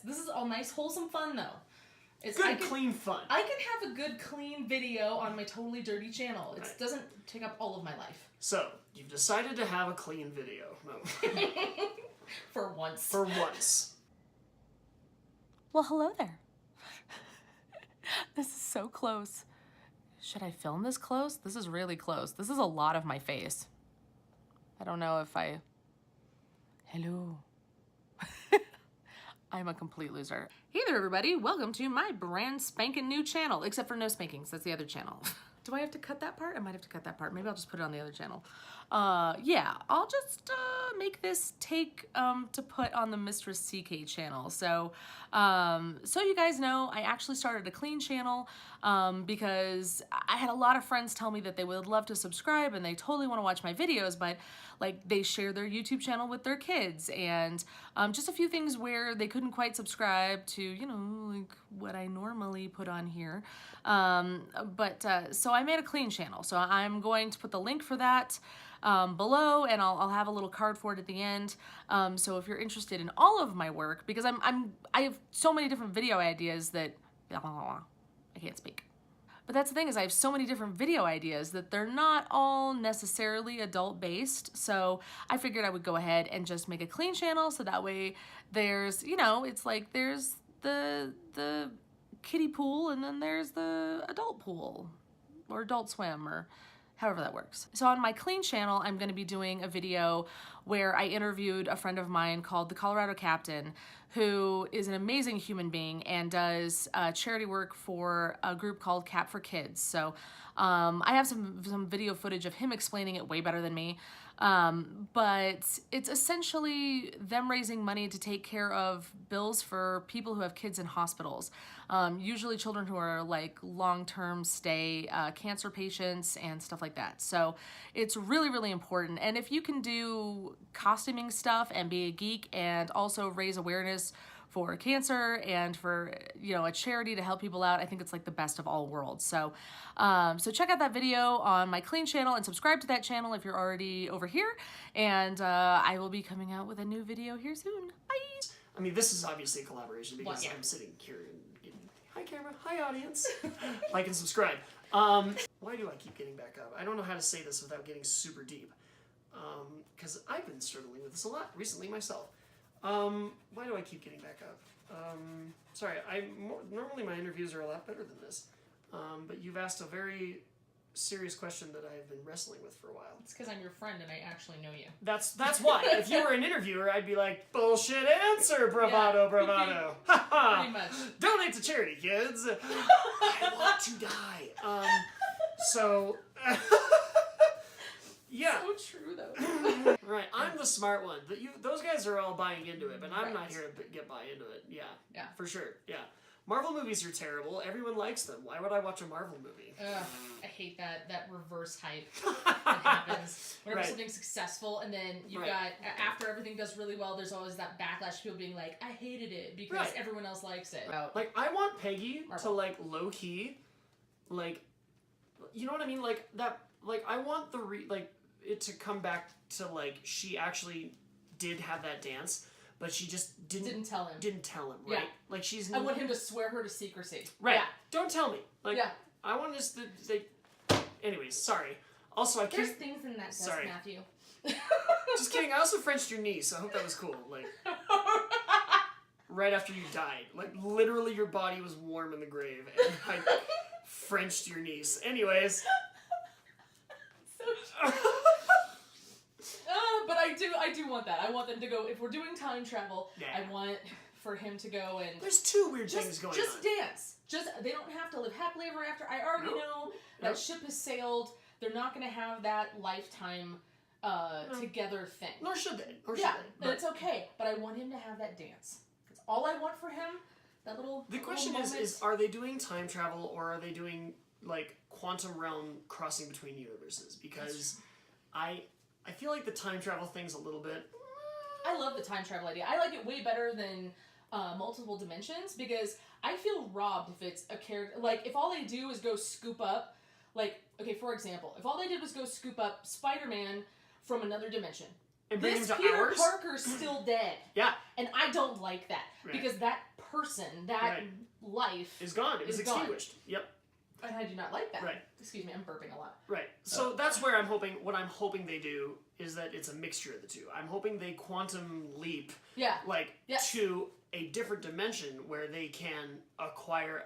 This is all nice, wholesome fun, though. It's clean fun. I can have a good, clean video on my totally dirty channel. It doesn't take up all of my life. So, you've decided to have a clean video. No. For once. For once. Well, hello there. This is so close. Should I film this close? This is really close. This is a lot of my face. I don't know if I... Hello. I'm a complete loser. Hey there, everybody. Welcome to my brand spanking new channel, except for no spankings. That's the other channel. Do I have to cut that part? I might have to cut that part. Maybe I'll just put it on the other channel. Yeah, I'll just make this take to put on the Mistress CK channel. So you guys know, I actually started a clean channel because I had a lot of friends tell me that they would love to subscribe and they totally want to watch my videos, but like they share their YouTube channel with their kids and just a few things where they couldn't quite subscribe to, you know, like what I normally put on here. So I made a clean channel. So I'm going to put the link for that below, and I'll have a little card for it at the end. So if you're interested in all of my work, because I have so many different video ideas that I can't speak. But that's the thing, is I have so many different video ideas that they're not all necessarily adult based. So I figured I would go ahead and just make a clean channel, so that way there's, you know, it's like there's the kiddie pool and then there's the adult pool or adult swim or however that works. So on my clean channel, I'm going to be doing a video where I interviewed a friend of mine called the Colorado Captain, who is an amazing human being and does charity work for a group called Cap for Kids. So I have some video footage of him explaining it way better than me. But it's essentially them raising money to take care of bills for people who have kids in hospitals. Usually children who are like long-term stay cancer patients and stuff like that. So it's really, really important. And if you can do costuming stuff and be a geek and also raise awareness for cancer and for, you know, a charity to help people out, I think it's like the best of all worlds. So so check out that video on my clean channel and subscribe to that channel if you're already over here. And I will be coming out with a new video here soon. Bye! I mean, this is obviously a collaboration because I'm sitting here and getting, hi camera, hi audience, like and subscribe. Why do I keep getting back up? I don't know how to say this without getting super deep. Because I've been struggling with this a lot recently myself. Why do I keep getting back up? Sorry, normally my interviews are a lot better than this. But you've asked a very serious question that I've been wrestling with for a while. It's because I'm your friend and I actually know you. That's why. If you were an interviewer, I'd be like, bullshit answer, bravado, bravado. Pretty much. Donate to charity, kids. I want to die. So... Yeah. So true, though. Right, I'm the smart one. Those guys are all buying into it, but I'm not here to get buy into it. Yeah. Yeah. For sure. Yeah. Marvel movies are terrible. Everyone likes them. Why would I watch a Marvel movie? I hate that reverse hype that happens whenever something's successful, and then you got after everything does really well. There's always that backlash. People being like, "I hated it because everyone else likes it." Like, I want Peggy to like low key, like, you know what I mean? Like that. Like, I want it to come back to like she actually did have that dance, but she just didn't tell him. Right? Yeah. Like I want him to swear her to secrecy. Right. Yeah. Don't tell me. Like, I want this to say. Anyways, sorry. Also, There's things in that desk, Matthew. Just kidding. I also Frenched your niece. So I hope that was cool. Like, right after you died, like literally your body was warm in the grave, and I Frenched your niece. Anyways. But I do want that. I want them to go, if we're doing time travel, I want for him to go and... There's two weird things going on. Just dance. They don't have to live happily ever after. I already know that ship has sailed. They're not going to have that lifetime together thing. Nor should they. And it's okay. But I want him to have that dance. That's all I want for him. That little The question is, are they doing time travel or are they doing, like, quantum realm crossing between universes? Because I feel like the time travel thing's a little bit... I love the time travel idea. I like it way better than multiple dimensions because I feel robbed if it's a character... Like, if all they do is go scoop up... Like, okay, for example, if all they did was go scoop up Spider-Man from another dimension and bring him this to Peter ours. Parker's still dead. Yeah. And I don't like that. Right. Because that person, that life... is gone. It was extinguished. Yep. And I do not like that. Right. Excuse me, I'm burping a lot. Right. So that's where what I'm hoping they do is that it's a mixture of the two. I'm hoping they quantum leap to a different dimension where they can acquire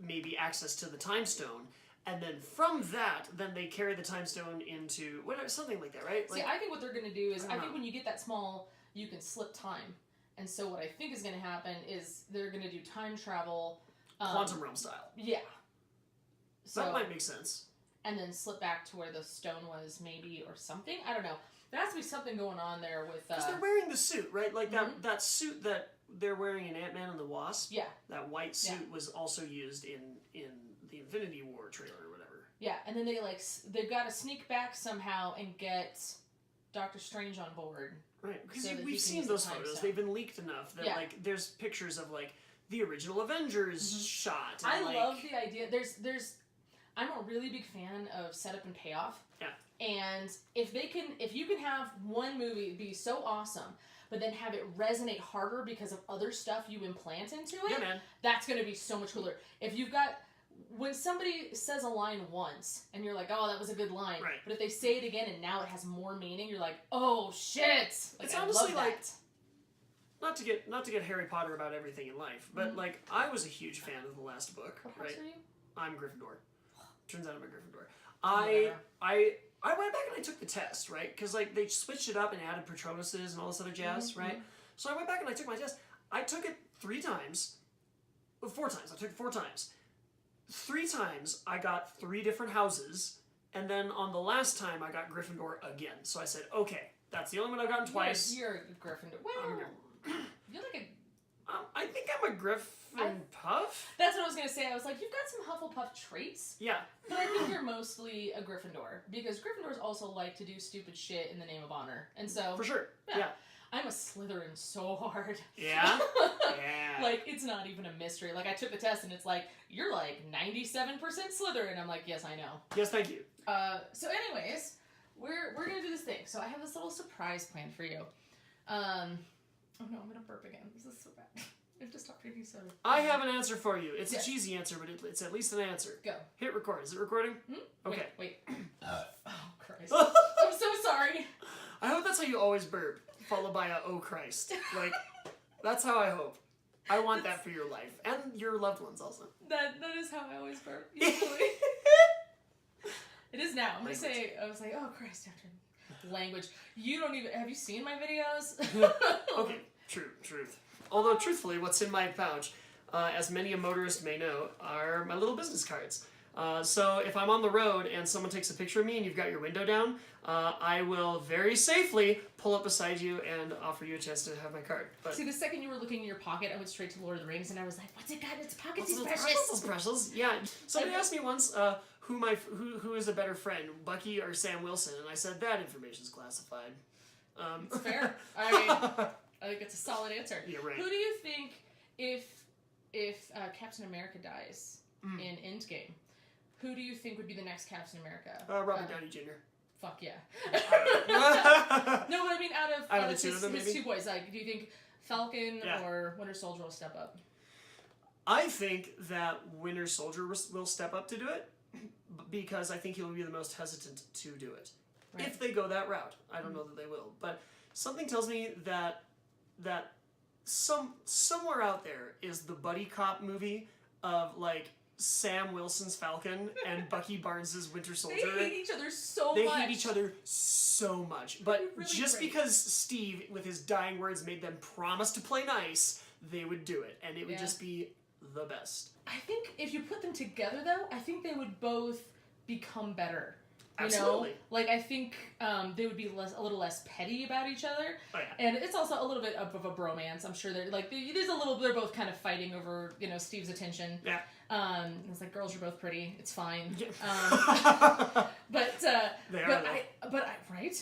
maybe access to the time stone, and then from that then they carry the time stone into whatever, something like that, right? See, I think what they're going to do is I think when you get that small, you can slip time. And so what I think is going to happen is they're going to do time travel quantum realm style. Yeah. So, that might make sense. And then slip back to where the stone was, maybe, or something. I don't know. There has to be something going on there with... Because they're wearing the suit, right? Like that suit that they're wearing in Ant-Man and the Wasp. Yeah. That white suit was also used in the Infinity War trailer or whatever. Yeah, and then they've got to sneak back somehow and get Doctor Strange on board. Right, because we've seen those photos. They've been leaked enough that there's pictures of the original Avengers shot. And, I love the idea. I'm a really big fan of setup and payoff. Yeah. And if you can have one movie be so awesome, but then have it resonate harder because of other stuff you implant into it, that's going to be so much cooler. If you've got, when somebody says a line once, and you're like, oh, that was a good line, but if they say it again and now it has more meaning, you're like, oh, shit! It's honestly not to get Harry Potter about everything in life, but I was a huge fan of the last book. What house are you? I'm Gryffindor. Turns out I'm a Gryffindor. I went back and I took the test, right? Because they switched it up and added Patronuses and all this other jazz, right? So I went back and I took my test. I took it 4 times. I took it 4 times. 3 times I got 3 different houses, and then on the last time I got Gryffindor again. So I said, okay, that's the only one I've gotten twice. You're a Gryffindor. Well, you're like a... I think I'm a Puff. That's what I was going to say. I was like, you've got some Hufflepuff traits. Yeah. But I think you're mostly a Gryffindor. Because Gryffindors also like to do stupid shit in the name of honor. And so... For sure. Yeah. I'm a Slytherin so hard. Yeah? Yeah. It's not even a mystery. I took the test and it's you're 97% Slytherin. I'm like, yes, I know. Yes, thank you. So anyways, we're going to do this thing. So I have this little surprise plan for you. Oh no, I'm going to burp again. This is so bad. I have to stop drinking soda. I have an answer for you. It's a cheesy answer, but it's at least an answer. Go. Hit record. Is it recording? Okay. Wait. Oh, Christ. I'm so sorry. I hope that's how you always burp, followed by a oh Christ. That's how I hope. I want that for your life. And your loved ones also. That is how I always burp, usually. It is now. I'm going to say, I was like, oh Christ, after language. You don't even, have you seen my videos? Okay, truth. Although, truthfully, what's in my pouch, as many a motorist may know, are my little business cards. So if I'm on the road and someone takes a picture of me and you've got your window down, I will very safely pull up beside you and offer you a chance to have my card. But see, the second you were looking in your pocket, I went straight to Lord of the Rings, and I was like, "What's it got in its pockets? It's precious." It's precious. Yeah. Somebody asked me once who is a better friend, Bucky or Sam Wilson, and I said that information's classified. It's fair. I think it's a solid answer. Yeah, right. Who do you think if Captain America dies in Endgame? Who do you think would be the next Captain America? Robert Downey Jr. Fuck yeah. No, but I mean out of his 2 boys, do you think Falcon or Winter Soldier will step up? I think that Winter Soldier will step up to do it, because I think he'll be the most hesitant to do it. Right. If they go that route. I don't know that they will. But something tells me that somewhere out there is the buddy cop movie of Sam Wilson's Falcon and Bucky Barnes' Winter Soldier. They hate each other so much. They hate each other so much. But really just great. Because Steve, with his dying words, made them promise to play nice, they would do it. And it would just be the best. I think if you put them together, though, I think they would both become better. Absolutely. I think they would be a little less petty about each other. Oh, yeah. And it's also a little bit of a bromance. I'm sure they're they're both kind of fighting over, Steve's attention. Yeah. It's like, girls, you're both pretty. It's fine. Yeah. Right?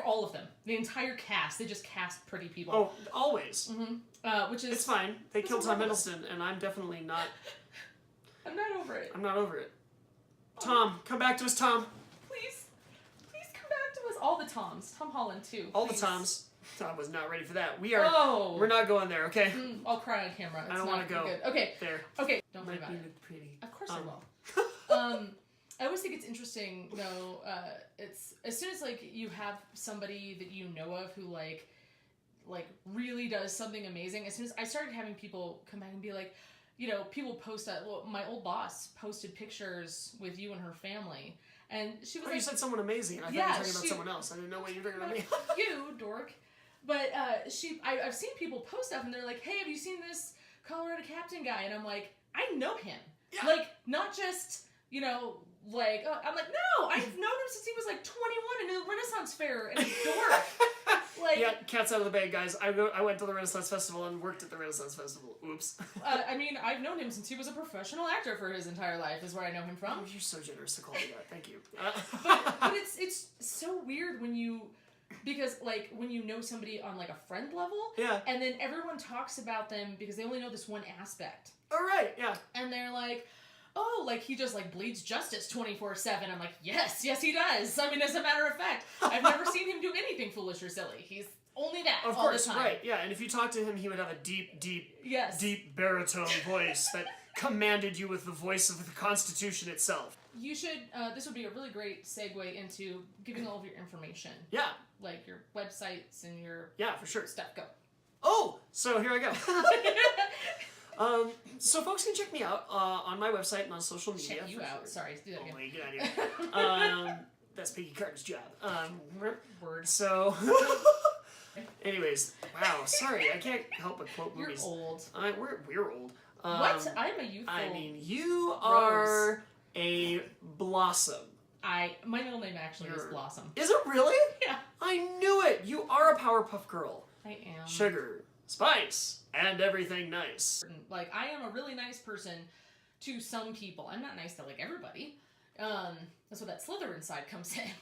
All of them. The entire cast. They just cast pretty people. Oh, always. Mm-hmm. Which is... It's fine. They killed Tom Hiddleston, and I'm definitely not... I'm not over it. I'm not over it. Tom, come back to us, Tom. Please come back to us. was all the Toms. Tom Holland too. All please. the Toms. Tom was not ready for that. Oh. We're not going there, okay? I'll cry on camera. It's I don't want to go good. Okay. there. Okay. Don't worry Might about be it. pretty. Of course I will. I always think it's interesting though. It's as soon as like you have somebody that you know of who like really does something amazing. As soon as I started having people come back and be like, you know, people post my old boss posted pictures with you and her family, and she was like, you said someone amazing. I thought you were talking about someone else. I didn't know what you were talking about me. You dork. But I've seen people post stuff and they're like, hey, have you seen this Colorado Captain guy? And I'm like, I know him. Yeah. Like, not just, you know, like, I'm like, no, I've known him since he was like 21 in a Renaissance fair and a dork. Like, yeah, cat's out of the bag, guys. I went to the Renaissance Festival and worked at the Renaissance Festival. Oops. I mean, I've known him since he was a professional actor for his entire life, is where I know him from. Oh, you're so generous to call me that. Thank you. But it's so weird when you... Because, like, when you know somebody on, like, a friend level, yeah, and then everyone talks about them because they only know this one aspect. All right, yeah. And they're like, oh, like, he just, like, bleeds justice 24/7. I'm like, yes, he does. I mean, as a matter of fact, I've never seen him do anything foolish or silly. He's only that of all course, the time. right, yeah. And if you talk to him, he would have a deep Yes. baritone voice that commanded you with the voice of the Constitution itself. You should, this would be a really great segue into giving all of your information. Yeah. Like your websites and your for sure. stuff. Go. Oh, so here I go. So folks can check me out on my website and on social media. Check you out. Sure. Sorry, do that again. Oh, wait, get out of here. That's Piggy Carter's job. Word. So, anyways, wow, sorry, I can't help but quote movies. You're old. We're old. What? I'm a youthful. I mean, you are a blossom. My middle name actually is Blossom. Is it really? Yeah. I knew it. You are a Powerpuff Girl. I am. Sugar, spice, and everything nice. Like, I am a really nice person to some people. I'm not nice to, like, everybody. That's where that Slytherin side comes in.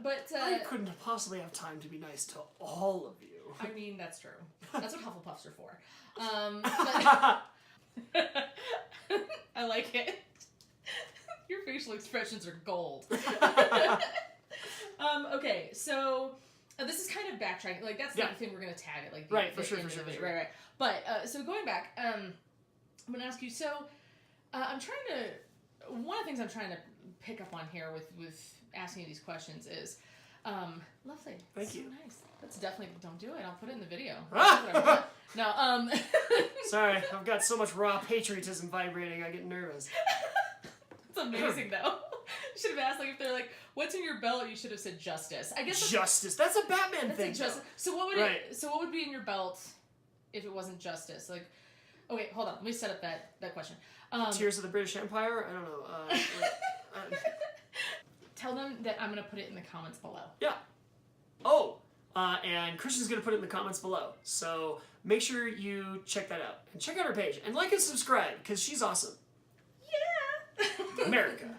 But I couldn't possibly have time to be nice to all of you. I mean, that's true. That's what Hufflepuffs are for. I like it. Your facial expressions are gold. Okay, so this is kind of backtracking. Like, that's not the thing we're going to tag it. Like, for sure. Right. But, so going back, I'm going to ask you, so I'm trying to, one of the things I'm trying to pick up on here with asking you these questions is, lovely. Thank you. So nice. That's definitely, don't do it. I'll put it in the video. No, Sorry, I've got so much raw patriotism vibrating, I get nervous. It's amazing, though. You should have asked, like, if they're like, what's in your belt? You should have said justice. I guess justice. That's a Batman thing. Justice. So what would be in your belt if it wasn't justice? Like, okay, hold on. Let me set up that question. Tears of the British Empire? I don't know. Tell them that I'm going to put it in the comments below. Yeah. Oh, and Christian's going to put it in the comments below. So make sure you check that out. And check out her page. And like and subscribe, because she's awesome. Yeah. America.